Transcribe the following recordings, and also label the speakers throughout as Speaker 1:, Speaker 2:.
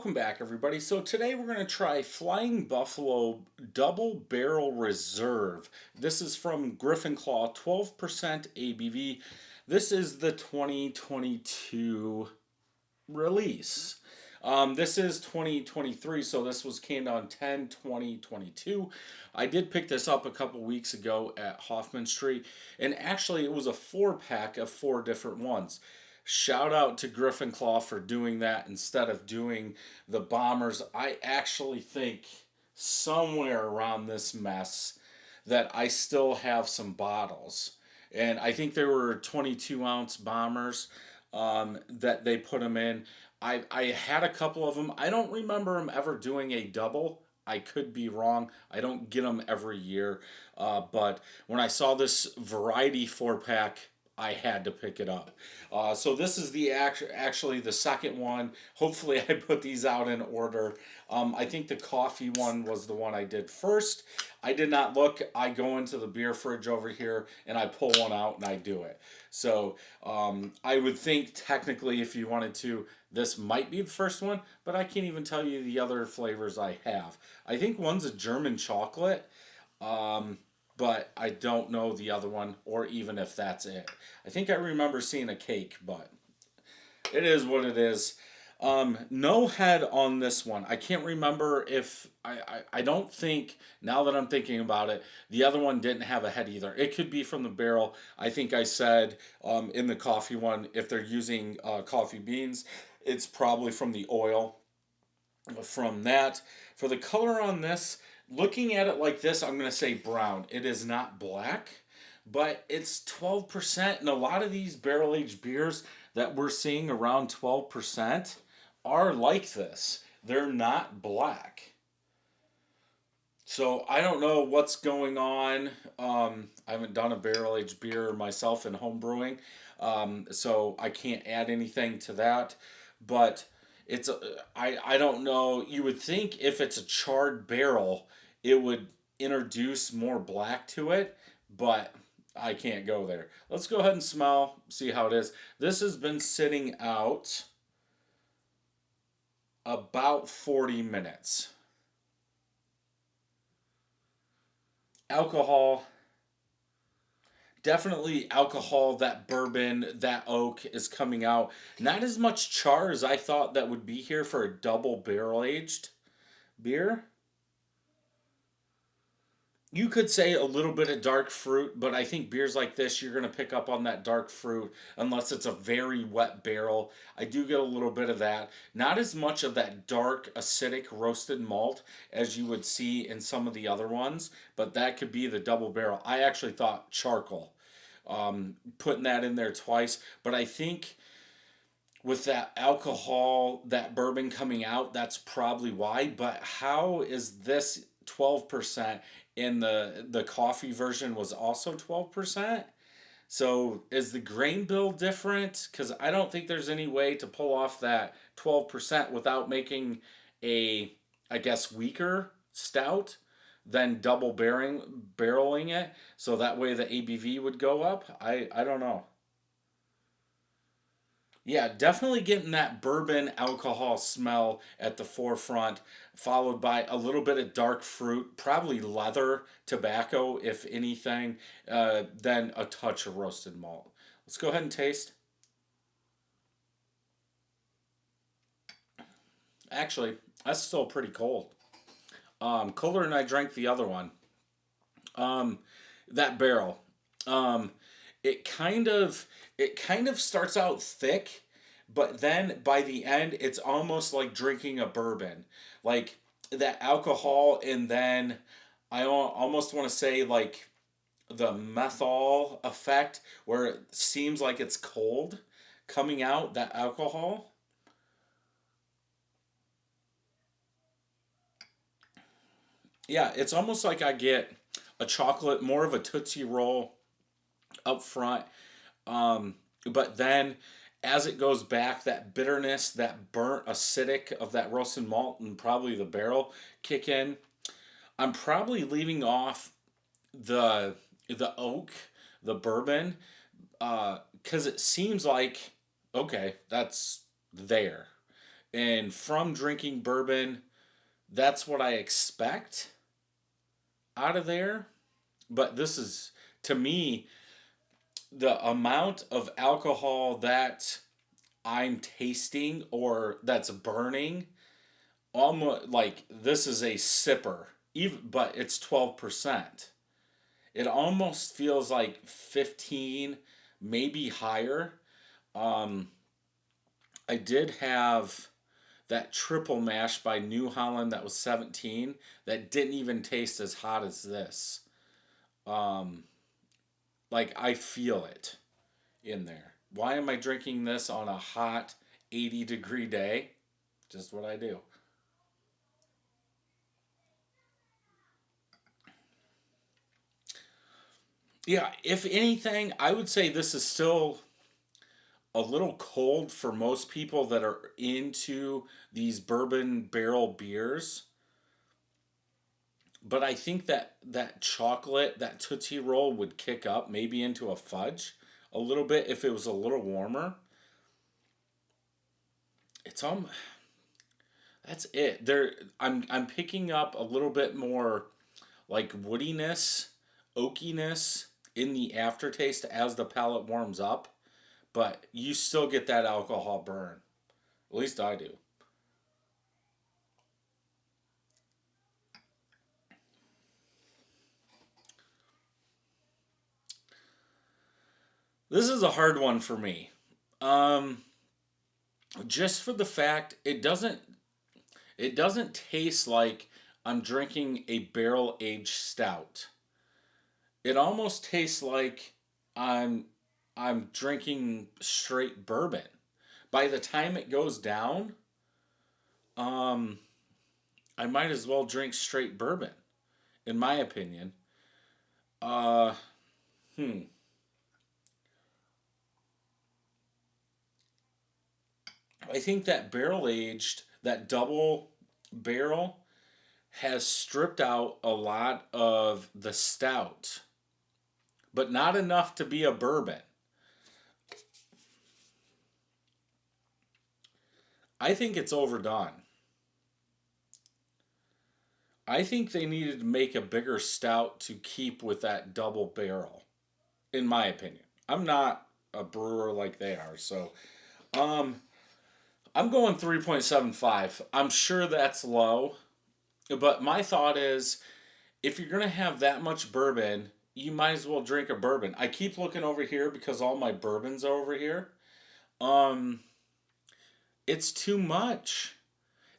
Speaker 1: welcome back, everybody. So today we're going to try Flying Buffalo Double Barrel Reserve. This is from Griffin 12% ABV. This is the 2022 release. This is 2023, so this was canned on 10/20/22. I did pick this up a couple weeks ago at Hoffman Street, and actually it was a 4-pack of 4 different ones. Shout out to Griffin Claw for doing that instead of doing the bombers. I actually think somewhere around this mess that I still have some bottles. And I think there were 22-ounce bombers that they put them in. I had a couple of them. I don't remember them ever doing a double. I could be wrong. I don't get them every year. But when I saw this variety 4-pack, I had to pick it up. So this is the actually the second one. Hopefully I put these out in order. I think the coffee one was the one I did first. I did not look. I go into the beer fridge over here and I pull one out and I do it. So I would think technically if you wanted to, this might be the first one, but I can't even tell you the other flavors I have. I think one's a German chocolate. But I don't know the other one or even if that's it. I think I remember seeing a cake, but it is what it is. No head on this one. I can't remember if I don't think, now that I'm thinking about it, the other one didn't have a head either. It could be from the barrel. I think I said in the coffee one, if they're using coffee beans, it's probably from the oil. From that, for the color on this, looking at it like this, I'm going to say brown. It is not black, but it's 12%. And a lot of these barrel-aged beers that we're seeing around 12% are like this. They're not black. So I don't know what's going on. I haven't done a barrel-aged beer myself in home brewing, so I can't add anything to that. But it's I don't know. You would think if it's a charred barrel, it would introduce more black to it, but I can't go there. Let's go ahead and smell, see how it is. This has been sitting out about 40 minutes. Alcohol, definitely alcohol, that bourbon, that oak is coming out. Not as much char as I thought that would be here for a double barrel aged beer. You could say a little bit of dark fruit, but I think beers like this, you're going to pick up on that dark fruit unless it's a very wet barrel. I do get a little bit of that. Not as much of that dark, acidic roasted malt as you would see in some of the other ones, but that could be the double barrel. I actually thought charcoal, putting that in there twice, but I think with that alcohol, that bourbon coming out, that's probably why. But how is this 12%? And the coffee version was also 12%. So is the grain bill different? Because I don't think there's any way to pull off that 12% without making a, I guess, weaker stout than double barreling it. So that way the ABV would go up. I don't know. Yeah, definitely getting that bourbon alcohol smell at the forefront, followed by a little bit of dark fruit, probably leather, tobacco, if anything, then a touch of roasted malt. Let's go ahead and taste. Actually, that's still pretty cold. Colder than I drank the other one. Um, that barrel. Um, it kind of it kind of starts out thick, but then by the end it's almost like drinking a bourbon. Like that alcohol and then almost want to say like the methyl effect where it seems like it's cold coming out that alcohol. Yeah, it's almost like I get a chocolate, more of a Tootsie Roll up front. Um, but then as it goes back, that bitterness, that burnt acidic of that roasted malt and probably the barrel kick in. I'm probably leaving off the oak, the bourbon, because it seems like okay, that's there. And from drinking bourbon, that's what I expect out of there. But this is, to me, the amount of alcohol that I'm tasting or that's burning, almost like this is a sipper, even, but it's 12%. It almost feels like 15, maybe higher. Um, I did have that triple mash by New Holland that was 17 that didn't even taste as hot as this. Um, like I feel it in there. Why am I drinking this on a hot 80-degree day? Just what I do. Yeah, if anything, I would say this is still a little cold for most people that are into these bourbon barrel beers. But I think that that chocolate, that Tootsie Roll would kick up maybe into a fudge a little bit if it was a little warmer. It's that's it. There I'm picking up a little bit more like woodiness, oakiness in the aftertaste as the palate warms up, but you still get that alcohol burn. At least I do. This is a hard one for me. Um, just for the fact it doesn't taste like I'm drinking a barrel aged stout. It almost tastes like I'm I'm drinking straight bourbon. By the time it goes down, um, I might as well drink straight bourbon, in my opinion. Uh, hmm. I think that barrel aged, that double barrel, has stripped out a lot of the stout, but not enough to be a bourbon. I think it's overdone. I think they needed to make a bigger stout to keep with that double barrel, in my opinion. I'm not a brewer like they are, so um, I'm going 3.75. I'm sure that's low, but my thought is if you're gonna have that much bourbon, you might as well drink a bourbon. I keep looking over here because all my bourbons are over here. Um, it's too much.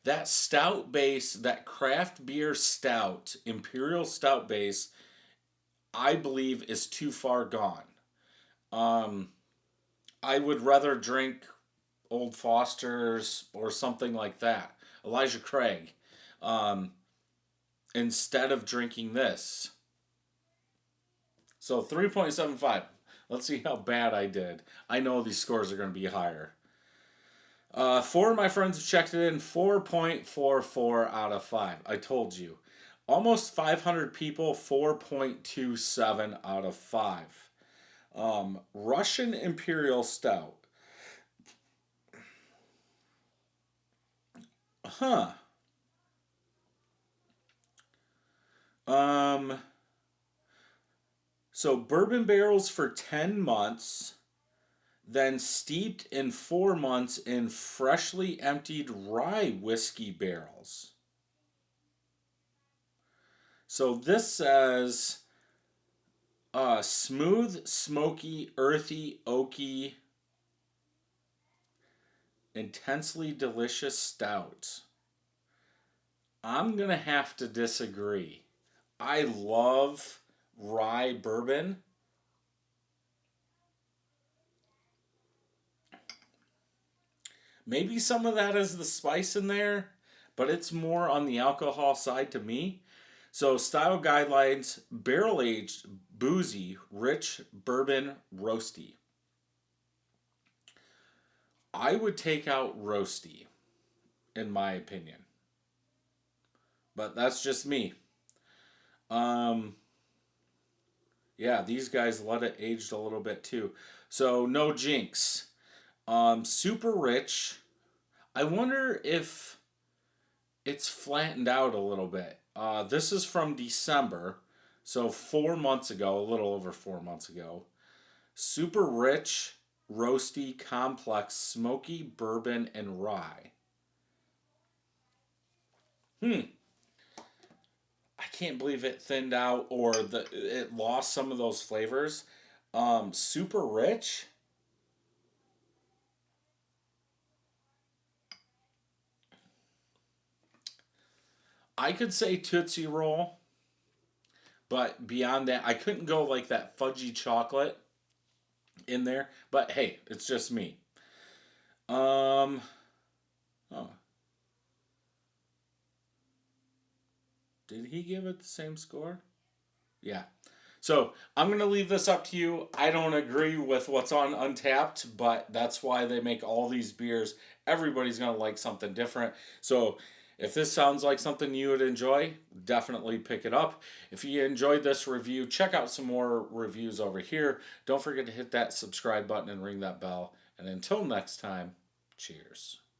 Speaker 1: That stout base, that craft beer stout, imperial stout base, I believe is too far gone. Um, I would rather drink Old Foster's or something like that, Elijah Craig, um, instead of drinking this. So 3.75. Let's see how bad I did. I know these scores are going to be higher. Four of my friends have checked it in 4.44 out of 5. I told you. Almost 500 people, 4.27 out of 5. Russian Imperial Stout. Huh. Um, so bourbon barrels for 10 months, then steeped in 4 months in freshly emptied rye whiskey barrels. So this says smooth, smoky, earthy, oaky, intensely delicious stout. I'm going to have to disagree. I love rye bourbon. Maybe some of that is the spice in there, but it's more on the alcohol side to me. So, style guidelines barrel aged, boozy, rich, bourbon, roasty. I would take out roasty, in my opinion, but that's just me. Um, yeah, these guys let it aged a little bit too. So, no jinx. Super rich. I wonder if it's flattened out a little bit. This is from December, so 4 months ago, a little over 4 months ago. Super rich, roasty, complex, smoky, bourbon, and rye. I can't believe it thinned out or it lost some of those flavors. Super rich. I could say Tootsie Roll, but beyond that, I couldn't go like that fudgy chocolate in there. But hey, it's just me. Um, oh, did he give it the same score? Yeah. So I'm going to leave this up to you. I don't agree with what's on Untapped, but that's why they make all these beers. Everybody's going to like something different. So if this sounds like something you would enjoy, definitely pick it up. If you enjoyed this review, check out some more reviews over here. Don't forget to hit that subscribe button and ring that bell. And until next time, cheers.